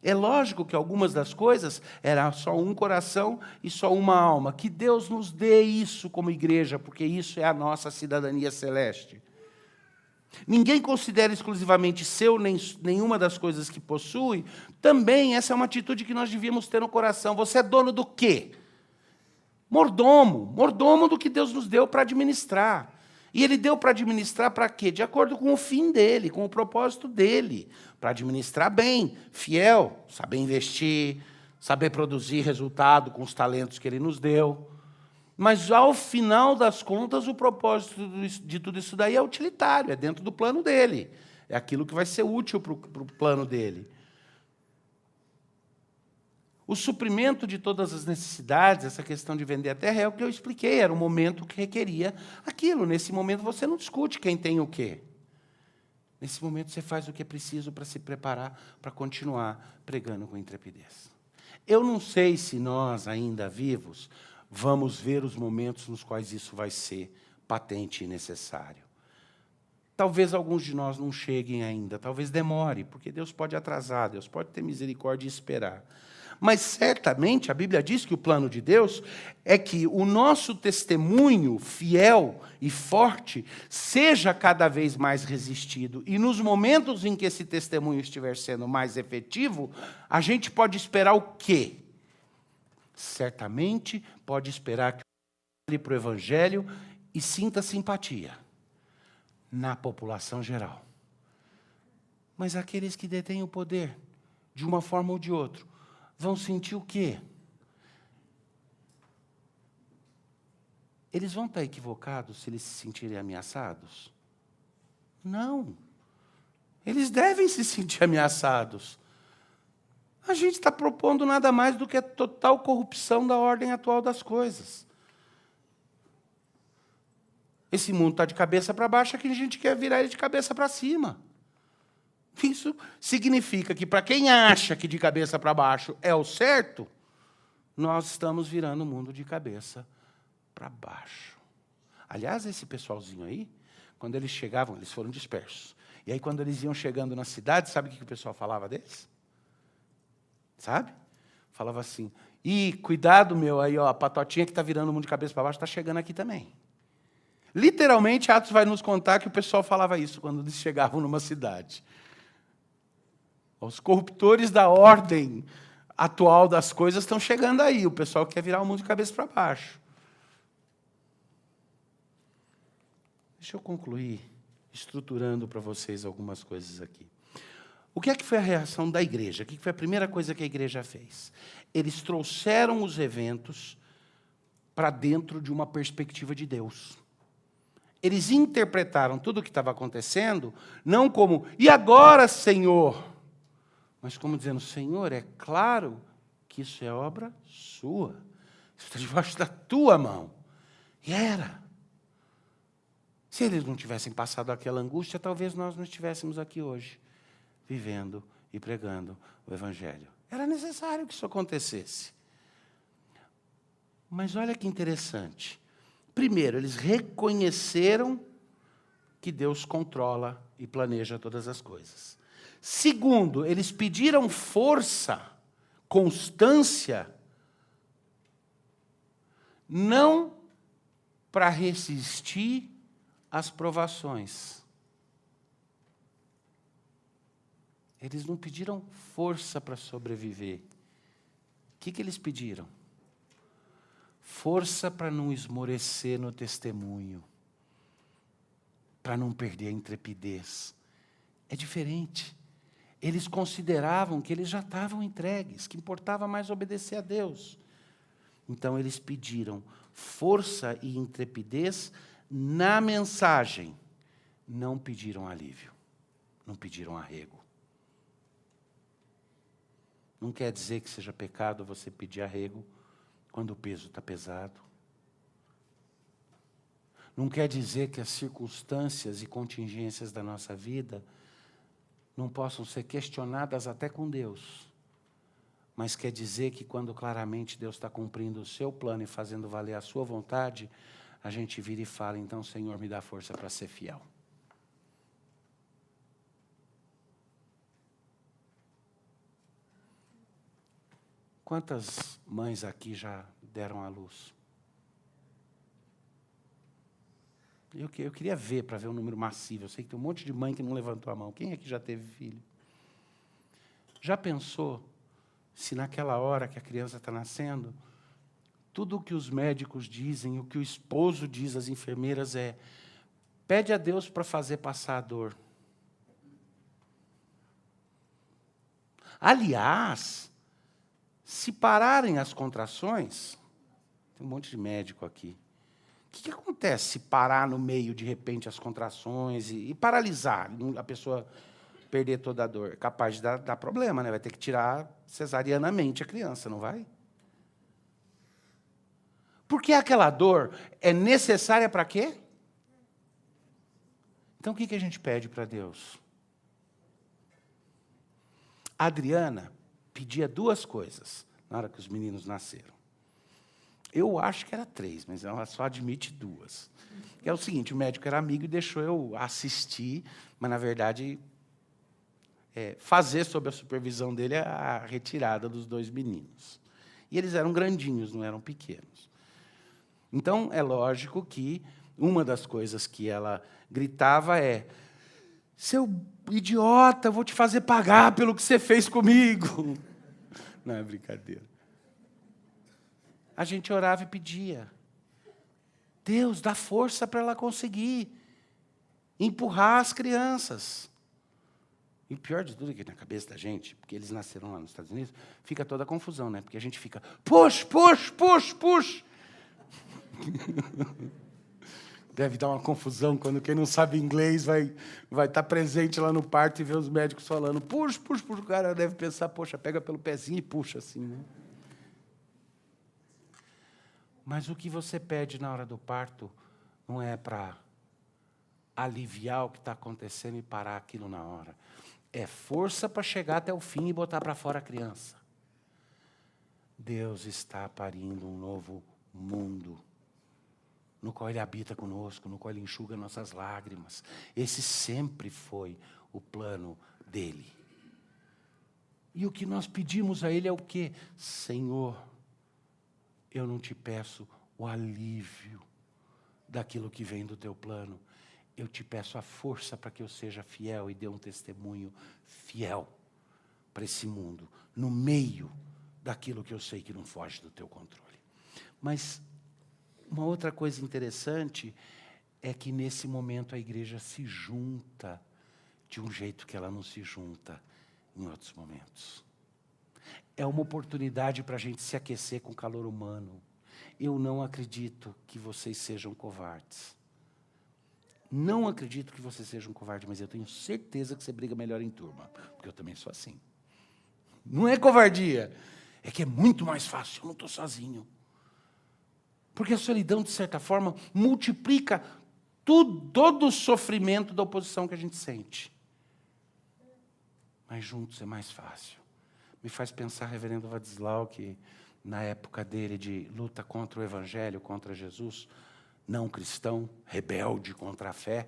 É lógico que algumas das coisas era só um coração e só uma alma. Que Deus nos dê isso como igreja, porque isso é a nossa cidadania celeste. Ninguém considera exclusivamente seu nenhuma das coisas que possui. Também essa é uma atitude que nós devíamos ter no coração. Você é dono do quê? Mordomo do que Deus nos deu para administrar. E Ele deu para administrar para quê? De acordo com o fim dEle, com o propósito dEle. Para administrar bem, fiel, saber investir, saber produzir resultado com os talentos que Ele nos deu. Mas, ao final das contas, o propósito de tudo isso daí é utilitário, é dentro do plano dEle. É aquilo que vai ser útil para o plano dEle. O suprimento de todas as necessidades, essa questão de vender a terra, é o que eu expliquei, era um momento que requeria aquilo. Nesse momento você não discute quem tem o quê. Nesse momento você faz o que é preciso para se preparar para continuar pregando com intrepidez. Eu não sei se nós, ainda vivos, vamos ver os momentos nos quais isso vai ser patente e necessário. Talvez alguns de nós não cheguem ainda, talvez demore, porque Deus pode atrasar, Deus pode ter misericórdia e esperar. Mas, certamente, a Bíblia diz que o plano de Deus é que o nosso testemunho fiel e forte seja cada vez mais resistido. E, nos momentos em que esse testemunho estiver sendo mais efetivo, a gente pode esperar o quê? Certamente pode esperar que olhe para o Evangelho e sinta simpatia na população geral. Mas aqueles que detêm o poder, de uma forma ou de outra, vão sentir o quê? Eles vão estar equivocados se eles se sentirem ameaçados? Não. Eles devem se sentir ameaçados. A gente está propondo nada mais do que a total corrupção da ordem atual das coisas. Esse mundo está de cabeça para baixo, aqui a gente quer virar ele de cabeça para cima. Isso significa que, para quem acha que de cabeça para baixo é o certo, nós estamos virando o mundo de cabeça para baixo. Aliás, esse pessoalzinho aí, quando eles chegavam, eles foram dispersos. E aí, quando eles iam chegando na cidade, sabe o que o pessoal falava deles? Sabe? Falava assim, cuidado, meu, aí, ó, a patotinha que está virando o mundo de cabeça para baixo está chegando aqui também. Literalmente, Atos vai nos contar que o pessoal falava isso quando eles chegavam numa cidade. Os corruptores da ordem atual das coisas estão chegando aí. O pessoal quer virar o mundo de cabeça para baixo. Deixa eu concluir estruturando para vocês algumas coisas aqui. O que é que foi a reação da igreja? O que foi a primeira coisa que a igreja fez? Eles trouxeram os eventos para dentro de uma perspectiva de Deus. Eles interpretaram tudo o que estava acontecendo, não como, e agora, Senhor? Mas como dizendo, Senhor, é claro que isso é obra sua. Isso está debaixo da tua mão. E era. Se eles não tivessem passado aquela angústia, talvez nós não estivéssemos aqui hoje, vivendo e pregando o Evangelho. Era necessário que isso acontecesse. Mas olha que interessante. Primeiro, eles reconheceram que Deus controla e planeja todas as coisas. Segundo, eles pediram força, constância, não para resistir às provações. Eles não pediram força para sobreviver. O que eles pediram? Força para não esmorecer no testemunho, para não perder a intrepidez. É diferente. Eles consideravam que eles já estavam entregues, que importava mais obedecer a Deus. Então, eles pediram força e intrepidez na mensagem. Não pediram alívio, não pediram arrego. Não quer dizer que seja pecado você pedir arrego quando o peso está pesado. não quer dizer que as circunstâncias e contingências da nossa vida não possam ser questionadas até com Deus. Mas quer dizer que quando claramente Deus está cumprindo o seu plano e fazendo valer a sua vontade, a gente vira e fala, então, Senhor, me dá força para ser fiel. Quantas mães aqui já deram à luz? Eu queria ver, para ver um número massivo. Eu sei que tem um monte de mãe que não levantou a mão. Quem aqui já teve filho? Já pensou se naquela hora que a criança está nascendo, tudo o que os médicos dizem, o que o esposo diz às enfermeiras é: pede a Deus para fazer passar a dor. Aliás, se pararem as contrações, tem um monte de médico aqui. O que acontece se parar no meio, de repente, as contrações e paralisar, a pessoa perder toda a dor? É capaz de dar problema, né? Vai ter que tirar cesarianamente a criança, não vai? Porque aquela dor é necessária para quê? Então, o que a gente pede para Deus? A Adriana pedia 2 coisas na hora que os meninos nasceram. Eu acho que era 3, mas ela só admite 2. Que é o seguinte, o médico era amigo e deixou eu assistir, mas, na verdade, fazer sob a supervisão dele a retirada dos 2 meninos. E eles eram grandinhos, não eram pequenos. Então, é lógico que uma das coisas que ela gritava é: seu idiota, eu vou te fazer pagar pelo que você fez comigo. Não é brincadeira. A gente orava e pedia: Deus, dá força para ela conseguir empurrar as crianças. E o pior de tudo é que na cabeça da gente, porque eles nasceram lá nos Estados Unidos, fica toda a confusão, né? Porque a gente fica, push, push, push, push. Deve dar uma confusão quando quem não sabe inglês vai estar presente lá no parto e ver os médicos falando, push, push, push. O cara deve pensar, poxa, pega pelo pezinho e puxa assim, né? Mas o que você pede na hora do parto não é para aliviar o que está acontecendo e parar aquilo na hora. É força para chegar até o fim e botar para fora a criança. Deus está parindo um novo mundo, no qual Ele habita conosco, no qual Ele enxuga nossas lágrimas. Esse sempre foi o plano dEle. E o que nós pedimos a Ele é o quê? Senhor, eu não te peço o alívio daquilo que vem do Teu plano. Eu te peço a força para que eu seja fiel e dê um testemunho fiel para esse mundo, no meio daquilo que eu sei que não foge do Teu controle. Mas uma outra coisa interessante é que nesse momento a igreja se junta de um jeito que ela não se junta em outros momentos. É uma oportunidade para a gente se aquecer com o calor humano. Eu não acredito que vocês sejam covardes. Não acredito que você seja um covarde, mas eu tenho certeza que você briga melhor em turma, porque eu também sou assim. Não é covardia, é que é muito mais fácil, eu não estou sozinho. Porque a solidão, de certa forma, multiplica todo o sofrimento da oposição que a gente sente. Mas juntos é mais fácil. Me faz pensar, reverendo Vadislau, que na época dele de luta contra o Evangelho, contra Jesus, não cristão, rebelde contra a fé,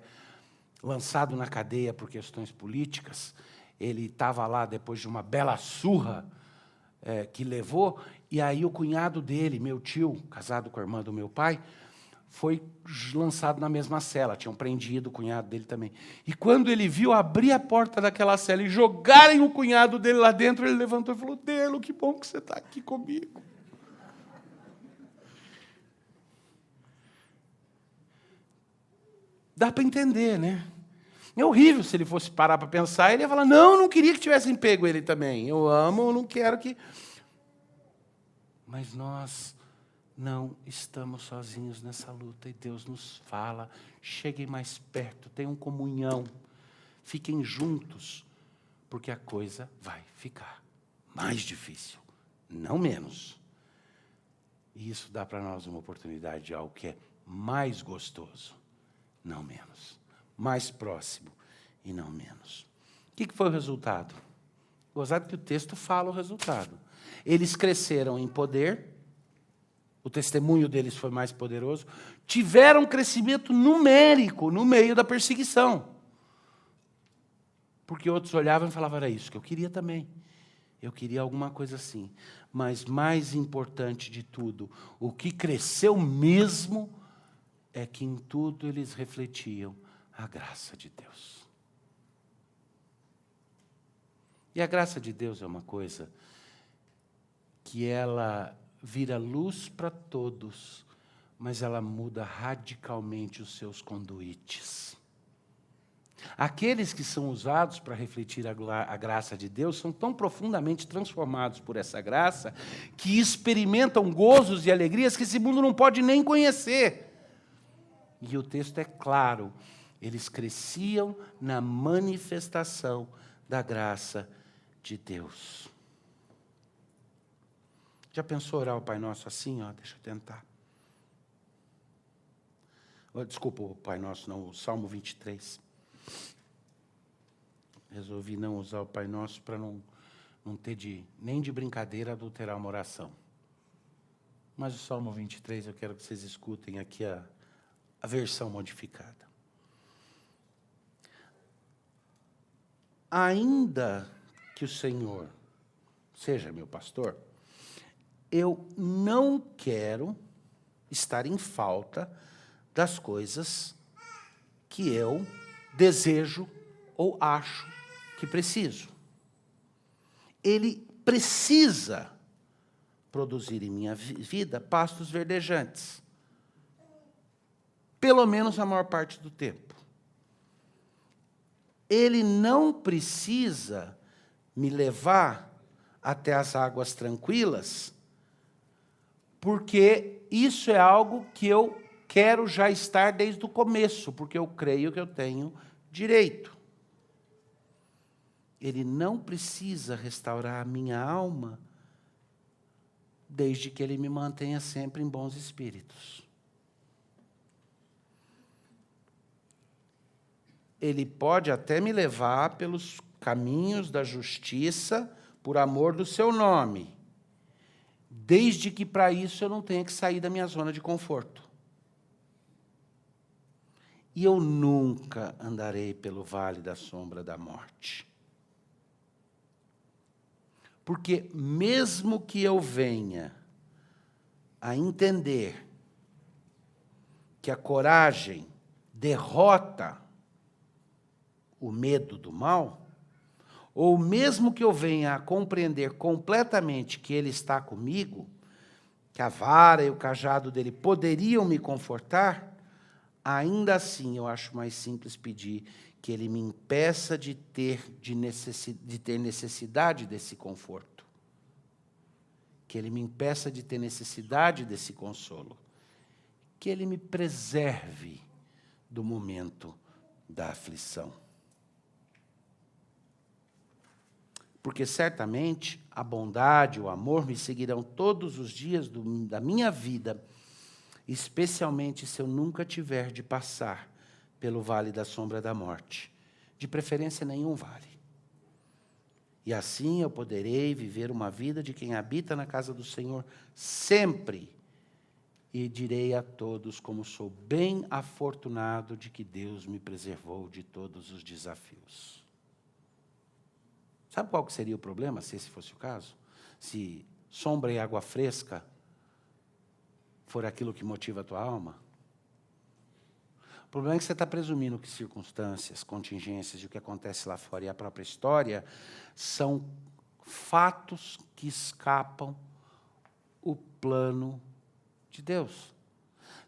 lançado na cadeia por questões políticas, ele estava lá depois de uma bela surra que levou, e aí o cunhado dele, meu tio, casado com a irmã do meu pai, foi lançado na mesma cela, tinham prendido o cunhado dele também. E quando ele viu abrir a porta daquela cela e jogarem o cunhado dele lá dentro, ele levantou e falou: Derlo, que bom que você está aqui comigo. Dá para entender, né? É horrível se ele fosse parar para pensar, ele ia falar, não, eu não queria que tivessem pego ele também. Eu amo, eu não quero que... Mas nós não estamos sozinhos nessa luta e Deus nos fala, cheguem mais perto, tenham comunhão, fiquem juntos, porque a coisa vai ficar mais difícil, não menos. E isso dá para nós uma oportunidade de algo que é mais gostoso. não menos. Mais próximo e não menos. O que foi o resultado? Gozado que o texto fala o resultado. Eles cresceram em poder, o testemunho deles foi mais poderoso, tiveram crescimento numérico no meio da perseguição. Porque outros olhavam e falavam, era isso que eu queria também. Eu queria alguma coisa assim. Mas mais importante de tudo, o que cresceu mesmo é que em tudo eles refletiam a graça de Deus. E a graça de Deus é uma coisa que ela vira luz para todos, mas ela muda radicalmente os seus conduítes. Aqueles que são usados para refletir a graça de Deus são tão profundamente transformados por essa graça que experimentam gozos e alegrias que esse mundo não pode nem conhecer. E o texto é claro, eles cresciam na manifestação da graça de Deus. Já pensou orar o Pai Nosso assim? Deixa eu tentar. Desculpa, o Pai Nosso não, o Salmo 23. Resolvi não usar o Pai Nosso para não ter nem de brincadeira adulterar uma oração. Mas o Salmo 23, eu quero que vocês escutem aqui a versão modificada. Ainda que o Senhor seja meu pastor, eu não quero estar em falta das coisas que eu desejo ou acho que preciso. Ele precisa produzir em minha vida pastos verdejantes. Pelo menos a maior parte do tempo. Ele não precisa me levar até as águas tranquilas, porque isso é algo que eu quero já estar desde o começo, porque eu creio que eu tenho direito. Ele não precisa restaurar a minha alma, desde que Ele me mantenha sempre em bons espíritos. Ele pode até me levar pelos caminhos da justiça, por amor do seu nome, desde que para isso eu não tenha que sair da minha zona de conforto. E eu nunca andarei pelo vale da sombra da morte. Porque mesmo que eu venha a entender que a coragem derrota o medo do mal, ou mesmo que eu venha a compreender completamente que Ele está comigo, que a vara e o cajado dele poderiam me confortar, ainda assim eu acho mais simples pedir que Ele me impeça de ter necessidade desse conforto. Que Ele me impeça de ter necessidade desse consolo. Que Ele me preserve do momento da aflição. Porque certamente a bondade e o amor me seguirão todos os dias da minha vida, especialmente se eu nunca tiver de passar pelo vale da sombra da morte. De preferência, nenhum vale. E assim eu poderei viver uma vida de quem habita na casa do Senhor sempre. E direi a todos como sou bem afortunado de que Deus me preservou de todos os desafios. Sabe qual que seria o problema, se esse fosse o caso? Se sombra e água fresca for aquilo que motiva a tua alma? O problema é que você está presumindo que circunstâncias, contingências e o que acontece lá fora e a própria história são fatos que escapam o plano de Deus.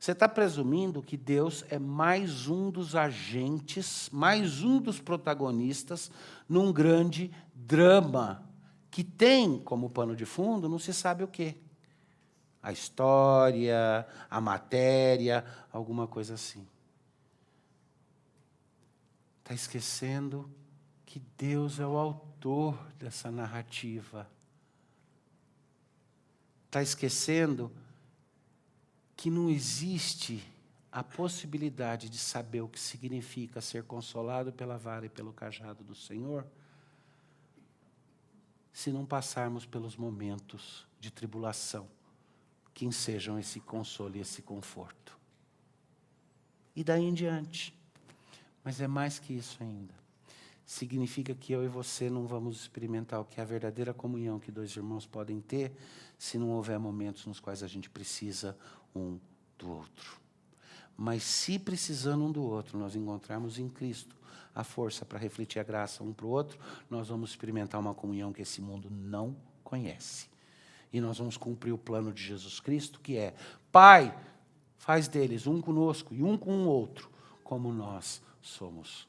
Você está presumindo que Deus é mais um dos agentes, mais um dos protagonistas num grande drama que tem como pano de fundo não se sabe o quê. A história, a matéria, alguma coisa assim. Está esquecendo que Deus é o autor dessa narrativa. Está esquecendo que não existe a possibilidade de saber o que significa ser consolado pela vara e pelo cajado do Senhor, se não passarmos pelos momentos de tribulação que ensejam esse consolo e esse conforto. E daí em diante. Mas é mais que isso ainda. Significa que eu e você não vamos experimentar o que é a verdadeira comunhão que dois irmãos podem ter se não houver momentos nos quais a gente precisa um do outro. Mas se precisando um do outro, nós encontrarmos em Cristo a força para refletir a graça um para o outro, nós vamos experimentar uma comunhão que esse mundo não conhece. E nós vamos cumprir o plano de Jesus Cristo, que é: Pai, faz deles um conosco e um com o outro, como nós somos